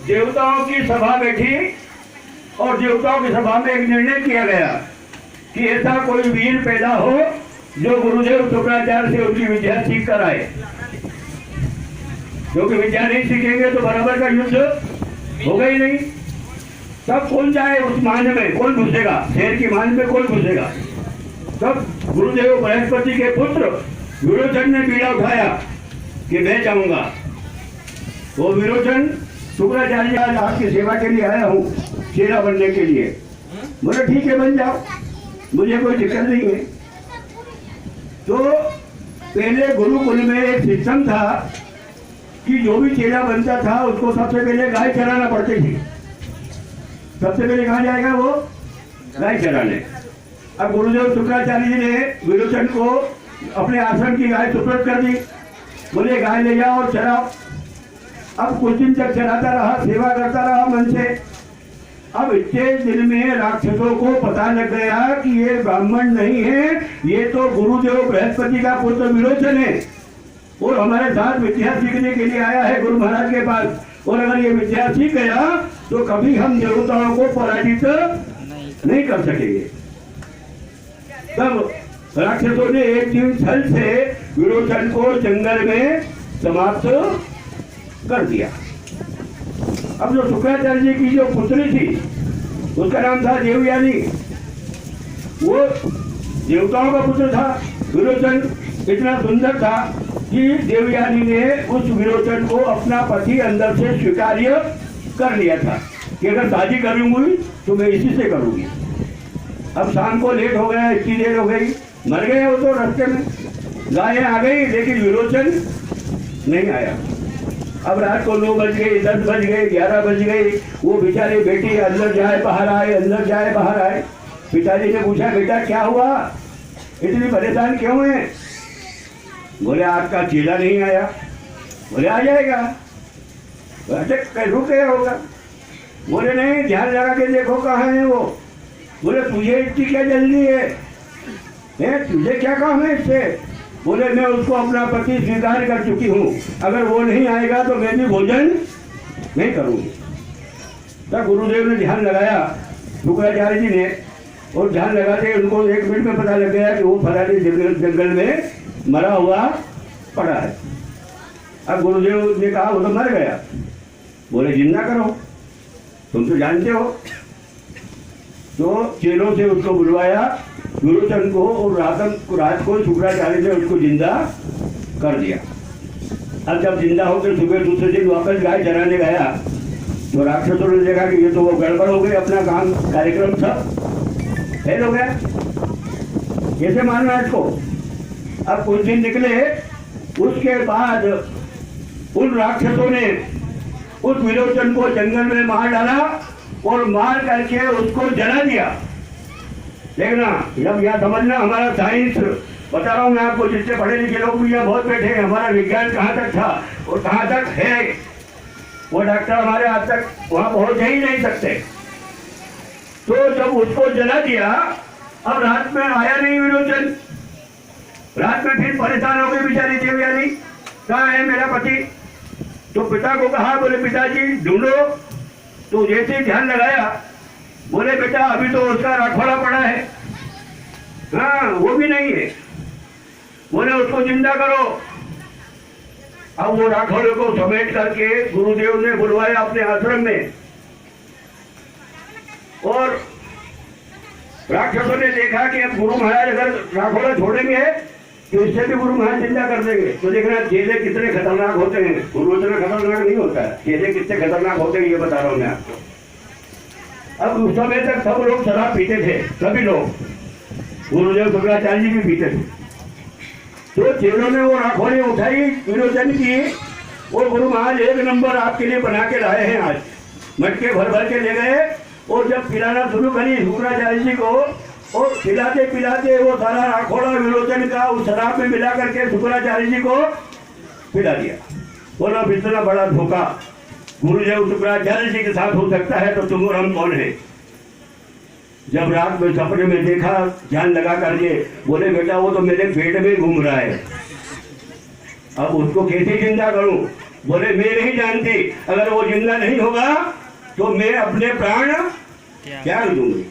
देवताओं की सभा बैठी और देवताओं की सभा में एक निर्णय किया गया कि ऐसा कोई वीर पैदा हो जो गुरुदेव शुक्राचार्य से उनकी विद्या सीख कर आए, क्योंकि विद्या नहीं सीखेंगे तो बराबर का युद्ध होगा ही नहीं। सब कौन जाए उस मान में, कौन घुसेगा शेर की मान में, कौन घुसेगा। तब गुरुदेव बृहस्पति के पुत्र विरोचन ने बीड़ा उठाया कि मैं जाऊंगा। वो विरोचन शुक्राचार्य जी आज आपकी सेवा के लिए आया हूँ, चेला बनने के लिए। बोले ठीक है बन जाओ, मुझे कोई दिक्कत नहीं है। तो पहले गुरुकुल में एक सिस्टम था कि जो भी चेला बनता था उसको सबसे पहले गाय चराना पड़ती थी। सबसे पहले कहाँ जाएगा वो, गाय चराने। अब गुरुदेव शुक्राचार्य जी ने विरोचन को अपने आश्रम की गाय सुपुर्द कर दी। बोले गाय ले जाओ और चराओ। अब कुछ दिन तक चराता रहा, सेवा करता रहा मन से। अब इतने दिन में राक्षसों को पता लग गया कि ये ब्राह्मण नहीं है, ये तो गुरुदेव बृहस्पति का पुत्र विरोचन है और हमारे साथ विद्या सीखने के लिए आया है गुरु महाराज के पास। और अगर ये विद्या सीख गया तो कभी हम देवताओं को पराजित नहीं कर सकेंगे। तब राक्षसों ने एक दिन छल से विरोचन को जंगल में समाप्त कर दिया। अब जो शुक्राचार्य जी की जो पुत्री थी उसका नाम था देवयानी। वो देवताओं का पुत्र था। विरोचन इतना सुंदर था कि देवयानी ने उस विरोचन को अपना पति अंदर से स्वीकार्य कर लिया था कि अगर शादी करूंगी तो मैं इसी से करूंगी। अब शाम को लेट हो गया, इतनी देर हो गई, मर गए वो तो रास्ते में। गायें आ गई लेकिन विरोचन नहीं आया। अब रात को 9 बज गए, 10 बज गए, 11 बज गए। वो बेचारे बेटी अंदर जाए बाहर आए, अंदर जाए बाहर आए। पिताजी ने पूछा बेटा क्या हुआ, इतनी परेशान क्यों है। बोले आपका चेला नहीं आया। बोले आ जाएगा। अच्छा रुक गया होगा। बोले नहीं ध्यान लगा के देखो कहाँ है वो। बोले तुझे इतनी क्या जल्दी है, तुझे क्या काम है इससे। बोले मैं उसको अपना पति स्वीकार कर चुकी हूँ, अगर वो नहीं आएगा तो मैं भी भोजन नहीं करूँगी। तब गुरुदेव ने ध्यान लगाया शुक्राचार्य जी ने, और ध्यान लगाते उनको 1 मिनट में पता लग गया कि वो फलाने जंगल में मरा हुआ पड़ा है। अब गुरुदेव ने कहा वो तो मर गया। बोले जिंदा करो, तुम तो जानते हो। तो चेलों से उसको बुलवाया विरोचन को, और रात को शुक्राचार्य ने उसको जिंदा कर दिया। अब जब जिंदा होकर सुबह दूसरे दिन वापस गाय चराने गया तो राक्षसों ने देखा कि ये तो वो गड़बड़ हो गई, अपना काम कार्यक्रम सब फेल हो गया, कैसे मारना इसको। अब कुछ दिन निकले, उसके बाद उन राक्षसों ने उस विरोचन को जंगल में मार डाला और मार करके उसको जला दिया। देखना जब यहाँ समझना, हमारा साइंस बता रहा हूँ मैं आपको, जिससे पढ़े लिखे लोग भी यहाँ बहुत बैठे हैं। हमारा विज्ञान कहाँ तक था और कहाँ तक है, वो डॉक्टर हमारे आज तक वहाँ पहुँच ही नहीं सकते। तो जब उसको जला दिया, अब रात में आया नहीं विरोचन। रात में फिर परेशान हो गई बेचारी देवयानी, कहाँ है मेरा पति। तो पिता को कहा, बोले पिताजी ढूंढो। तो जैसे ध्यान लगाया, बोले बेटा अभी तो उसका राखोड़ा पड़ा है। हाँ वो भी नहीं है। बोले उसको जिंदा करो। अब वो राखोड़े को समेट करके गुरुदेव ने बुलवाया अपने आश्रम में, और राक्षसों ने देखा कि अब गुरु महाराज अगर राखोड़ा छोड़ेंगे तो इससे भी गुरु महाराज जिंदा कर देंगे। तो देखना चेले कितने खतरनाक होते हैं, गुरु इतना खतरनाक नहीं होता है, चेले कितने खतरनाक होते हैं ये बता रहा हूँ मैं आपको। अब उस समय तक सब लोग शराब पीते थे, सभी लोग, गुरुदेव शुक्राचार्य जी भी पीते थे। तो चेलों ने वो राखोड़ी उठाई विरोचन की, वो गुरु महाराज 1 नंबर आपके लिए बना के लाए हैं आज। मटके भर भर के ले गए, और जब पिलाना शुरू करी शुक्राचार्य जी को, और पिलाते पिलाते वो सारा राखोड़ा विरोचन का उस शराब में मिला करके शुक्राचार्य जी को पिला दिया। बोला इतना बड़ा धोखा गुरुदेव शुक्राचार्य जी के साथ हो सकता है तो तुम और हम कौन है। जब रात में सपने में देखा, ध्यान लगा करके, बोले बेटा वो तो मेरे पेट में घूम रहा है, अब उसको कैसे जिंदा करूं। बोले मैं नहीं जानती, अगर वो जिंदा नहीं होगा तो मैं अपने प्राण त्याग दूंगी।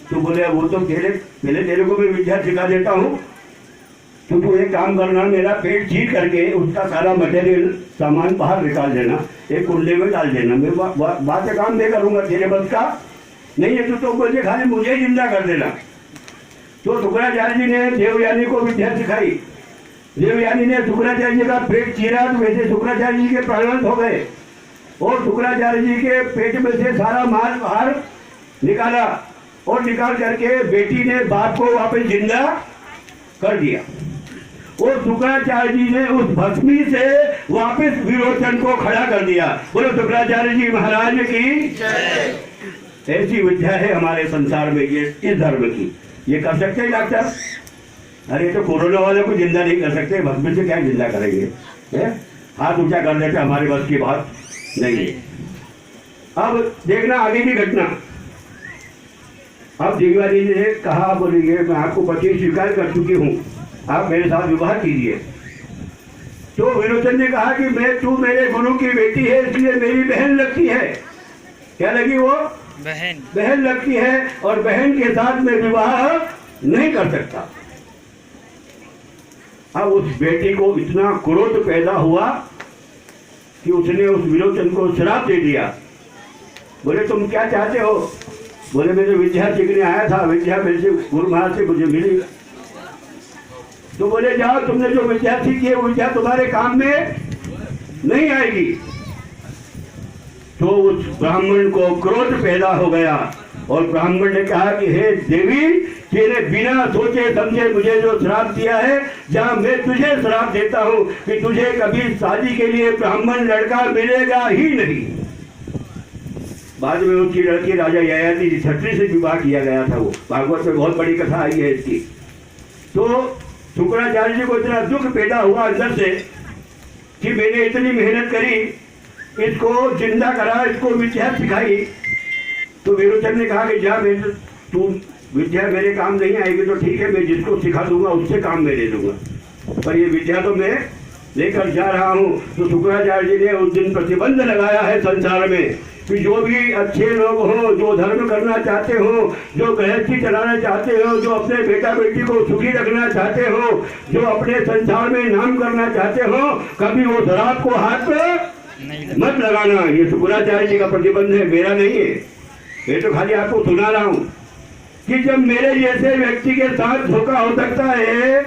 तो बोले वो तो पहले तेरे को मैं विद्या सिखा देता हूँ, तो तू एक काम करना, मेरा पेट चीर करके उसका सारा मटेरियल सामान बाहर निकाल देना, एक कुंडे में डाल देना, मैं बात का काम नहीं करूँगा, तेरे बस का नहीं है। तो बोले खाली मुझे जिंदा कर देना। तो शुक्राचार्य जी ने देवयानी को विद्या सिखाई। देवयानी ने शुक्राचार्य जी का पेट चीरा, तो वैसे शुक्राचार्य जी के प्राणांत हो गए और शुक्राचार्य जी के पेट में से सारा माल बाहर निकाला और निकाल करके बेटी ने बाप को वापस जिंदा कर दिया और शुक्राचार्य जी ने उस भस्मी से वापस विरोचन को खड़ा कर दिया। बोलो शुक्राचार्य जी महाराज की जय। ऐसी विद्या है हमारे संसार में, ये इस धर्म की। ये कर सकते हैं डॉक्टर? अरे तो कोरोना वाले को जिंदा नहीं कर सकते, भस्मी से क्या जिंदा करेंगे? हाथ ऊंचा कर देते, हमारे बस की बात नहीं है। अब देखना आगे की घटना। अब देवयानी ने कहा, बोलेंगे मैं आपको पति स्वीकार कर चुकी हूँ, आप मेरे साथ विवाह कीजिए। तो विरोचन ने कहा कि मैं, तू मेरे गुरु की बेटी है इसलिए मेरी बहन लगती है। क्या लगी वो? बहन लगती है और बहन के साथ मैं विवाह नहीं कर सकता। अब उस बेटी को इतना क्रोध पैदा हुआ कि उसने उस विरोचन को श्राप दे दिया। बोले तुम क्या चाहते हो? बोले मैं तो विद्या सीखने आया था, विद्या मेरे से गुरु महाराज से मुझे मिली। तो बोले जाओ, तुमने जो विद्या सीखी है वो विद्या तुम्हारे काम में नहीं आएगी। तो उस ब्राह्मण को क्रोध पैदा हो गया और ब्राह्मण ने कहा कि हे देवी, तेरे बिना सोचे समझे मुझे जो श्राप दिया है, जहाँ मैं तुझे श्राप देता हूँ कि तुझे कभी शादी के लिए ब्राह्मण लड़का मिलेगा ही नहीं। बाद में उसकी लड़की राजा ययाति की छत्री से विवाह किया गया था। वो भागवत में बहुत बड़ी कथा आई है इसकी। तो शुक्राचार्य जी को इतना दुख पैदा हुआ अंदर से कि मैंने इतनी मेहनत करी, इसको जिंदा करा, इसको विद्या सिखाई। तो विरोचन ने कहा कि जा, मैं तू विद्या मेरे काम नहीं आएगी तो ठीक है, मैं जिसको सिखा दूंगा उससे काम मैं ले दूंगा, पर ये विद्या तो मैं लेकर जा रहा हूँ। तो शुक्राचार्य जी ने उस दिन प्रतिबंध लगाया है संसार में कि जो भी अच्छे लोग हों, जो धर्म करना चाहते हो, जो गृहस्थी चलाना चाहते हो, जो अपने बेटा बेटी को सुखी रखना चाहते हो, जो अपने संसार में नाम करना चाहते हो, कभी वो शराब को हाथ मत लगाना। ये शुक्राचार्य जी का प्रतिबंध है, मेरा नहीं है। मैं तो खाली आपको सुना रहा हूँ कि जब मेरे जैसे व्यक्ति के साथ धोखा हो सकता है,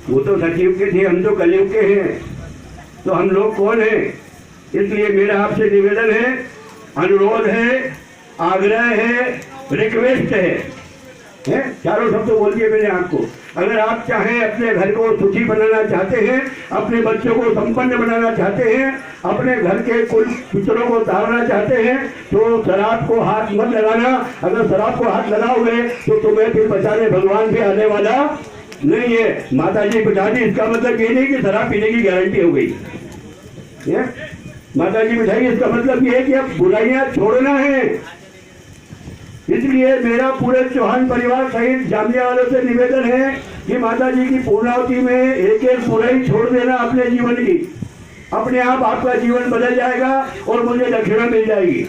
वो तो सतयुग के थे, हम तो कलयुग के हैं, तो हम लोग कौन हैं? इसलिए मेरा आपसे निवेदन है, अनुरोध है, आग्रह है, रिक्वेस्ट है, चारों शब्द बोल दिए मैंने आपको। अगर आप चाहें अपने घर को सुखी बनाना चाहते हैं, अपने बच्चों को संपन्न बनाना चाहते हैं, अपने घर के कुल पितरों को तारना चाहते हैं, तो शराब को हाथ मत लगाना। अगर शराब को हाथ लगाओगे तो तुम्हें फिर बचाने भगवान भी आने वाला नहीं है। माता जी बचा दी, इसका मतलब ये नहीं कि शराब पीने की गारंटी हो गई। माता जी बिठाई, इसका मतलब ये है कि अब बुराइयां छोड़ना है। इसलिए मेरा पूरे चौहान परिवार सहित जामिया वालों से निवेदन है कि माता जी की पूर्णावती में एक एक बुराई छोड़ देना अपने जीवन की। अपने आप आपका जीवन बदल जाएगा और मुझे दक्षिणा मिल जाएगी।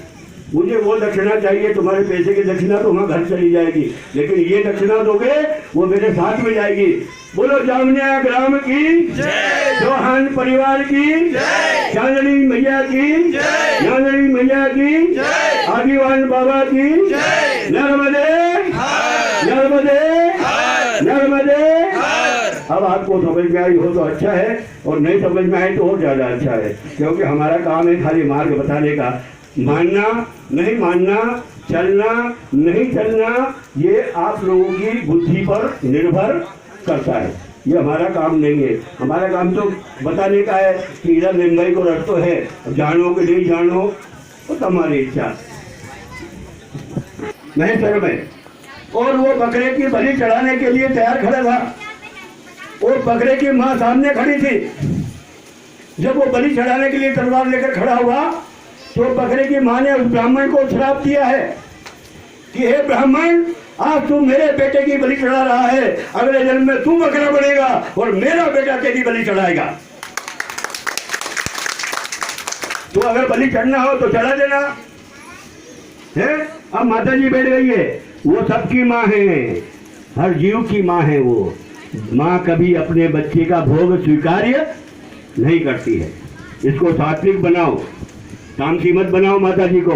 मुझे वो दक्षिणा चाहिए, तुम्हारे पैसे की दक्षिणा तो वहाँ घर चली जाएगी, लेकिन ये दक्षिणा दोगे वो मेरे साथ में जाएगी। बोलो जामिया ग्राम की जय, चौहान परिवार की जय, चांदनी मैया की जय, चांदनी मैया की जय, आदिवान बाबा की जय, नर्मदे नर्मदे नर्मदे। अब आपको समझ में आई हो तो अच्छा है, और नहीं समझ में आई तो और ज्यादा अच्छा है, क्योंकि हमारा काम है खाली मार्ग बताने का। मानना नहीं मानना, चलना नहीं चलना, ये आप लोगों की बुद्धि पर निर्भर करता है। ये हमारा काम नहीं है। हमारा काम तो बताने का है कि इधर मुंबई को रस्तो है, जानो कि नहीं जानो वो तुम्हारी इच्छा। महेश्वर में और वो बकरे की बलि चढ़ाने के लिए तैयार खड़ा था, और बकरे की माँ सामने खड़ी थी। जब वो बलि चढ़ाने के लिए तलवार लेकर खड़ा हुआ तो बकरे की माँ ने उस ब्राह्मण को श्राप दिया है कि हे ब्राह्मण, आज तू मेरे बेटे की बलि चढ़ा रहा है, अगले जन्म में तू बकरा बनेगा और मेरा बेटा तेरी बलि चढ़ाएगा। तो अगर बलि चढ़ना हो तो चढ़ा देना है। अब माता जी बैठ गई है, वो सबकी माँ है, हर जीव की माँ है। वो माँ कभी अपने बच्चे का भोग स्वीकार्य नहीं करती है। इसको सात्विक बनाओ, तामसी मत बनाओ माता जी को।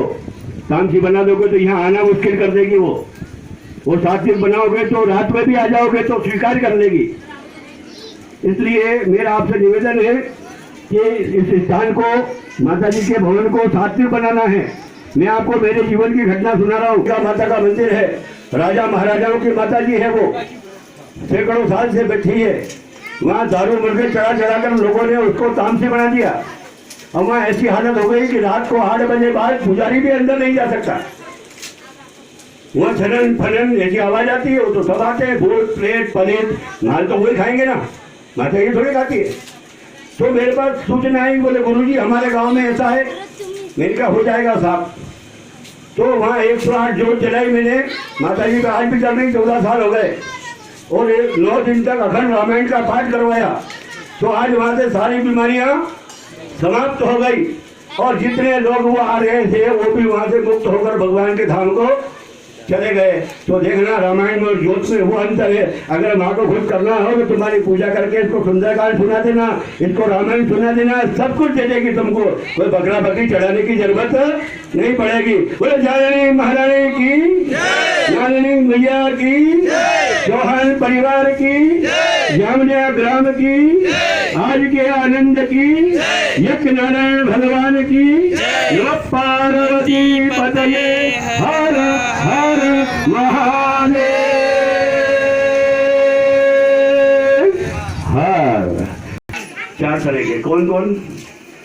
तामसी बना दोगे तो यहाँ आना मुश्किल कर देगी वो सात्विक बनाओगे तो रात में भी आ जाओगे तो स्वीकार कर लेगी। इसलिए मेरा आपसे निवेदन है कि इस स्थान को, माता जी के भवन को सात्विक बनाना है। मैं आपको मेरे जीवन की घटना सुना रहा हूँ। माता का मंदिर है, राजा महाराजाओं की माता जी है, वो सैकड़ों साल से बैठी है। वहाँ दारू मुर्गे चढ़ा चढ़ा कर लोगों ने उसको तामसी बना दिया। अब वहाँ ऐसी हालत हो गई कि रात को 8 बजे बाद पुजारी भी अंदर नहीं जा सकता। वहाँ छनन फनन ऐसी आवाज आती है, वो तो सब आते हैं, भूत प्रेत पनीत, माल तो वही खाएंगे ना, माता ये थोड़ी खाती है। तो मेरे पास सूचना आई, बोले गुरुजी हमारे गांव में ऐसा है। मैंने कहा हो जाएगा साहब। तो वहाँ 108 जोत जलाई मैंने, माता जी का आज भी चल रही, 14 साल हो गए, और 9 दिन तक अखंड रामायण का पाठ करवाया। तो आज वहाँ से सारी बीमारियाँ समाप्त हो गई, और जितने लोग वो आ रहे थे वो भी वहाँ से मुक्त होकर भगवान के धाम को चले गए। तो देखना रामायण में और ज्योत में वो अंतर है। अगर माँ को खुश करना हो तो तुम्हारी पूजा करके इसको सुंदरकांड सुना देना, इसको रामायण सुना देना, सब कुछ दे देगी तुमको। कोई बकरा बकरी चढ़ाने की जरूरत नहीं पड़ेगी। बोले जाननी महारानी की, जाननी मैया की, चौहान परिवार की, जामनिया ग्राम की, आज के आनंद की, यज्ञ नारायण भगवान की, नमः पार्वती पतये हर हर महादेव हर। 4 तरह के कौन कौन?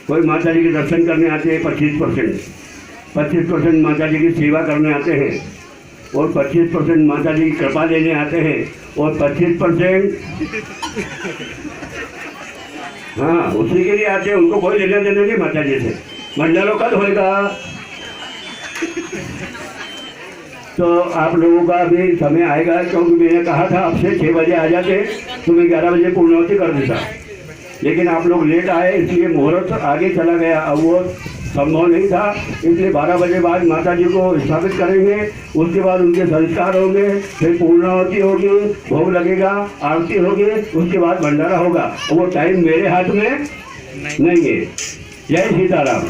कोई माता जी के दर्शन करने आते हैं 25% माता जी की सेवा करने आते हैं, और 25% माता जी की कृपा लेने आते हैं, और 25% हाँ उसी के लिए आते हैं। उनको कोई लेना देना नहीं माता जी से। मंडलों कद होएगा तो आप लोगों का भी समय आएगा, क्योंकि मैंने कहा था आपसे 6 बजे आ जाते तो मैं 11 बजे पूर्णाहुति कर देता, लेकिन आप लोग लेट आए इसलिए मुहूर्त आगे चला गया। अब वो संभव नहीं था, इसलिए 12 बजे बाद माता जी को स्थापित करेंगे। उसके बाद उनके संस्कार होंगे, फिर पूर्णाहुति होगी, भोग लगेगा, आरती होगी, उसके बाद भंडारा होगा। वो टाइम मेरे हाथ में नहीं है। जय सीताराम।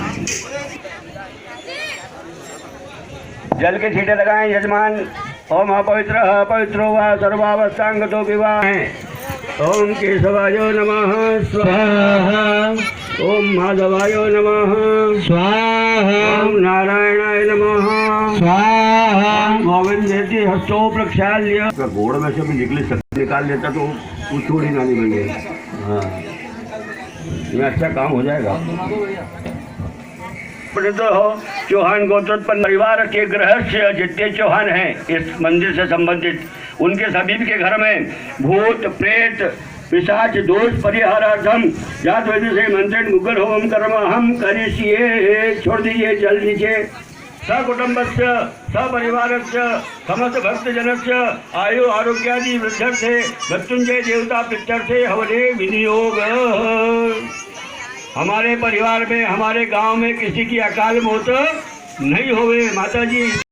जल के छींटे लगाएं यजमान। ओम अपवित्र पवित्रो व सर्वावस्थांगतो विवाह। ओम केशवायो नमः स्वाहा, ओम माधवायो नमः स्वाहा, ओम नारायणाय नमः स्वाहा, गोविंदेति हस्तो प्रक्षाल्य। घोड़ में से भी निकली शक्ति निकाल लेता तो वो चोरी ना निकलेगी। हाँ ये अच्छा काम हो जाएगा। हो चौहान गोत्रोत्पन्न परिवार के गृहस्थ जितने चौहान हैं इस मंदिर से संबंधित, उनके सभी के घर में भूत प्रेत पिशाच दोष परिहारार्थम जात वैद्य से मंत्रण मुगल होम कर्म हम करिष्ये। छोड़ दीजिए, जल दीजिए। सकुटुंबस्य सपरिवारस्य समस्त भक्तजनस्य आयु आरोग्यादि वृद्धर्थे मृत्युंजय देवता पितर्थे हवने विनियोग। हमारे परिवार में, हमारे गांव में किसी की अकाल मौत नहीं होवे माता जी।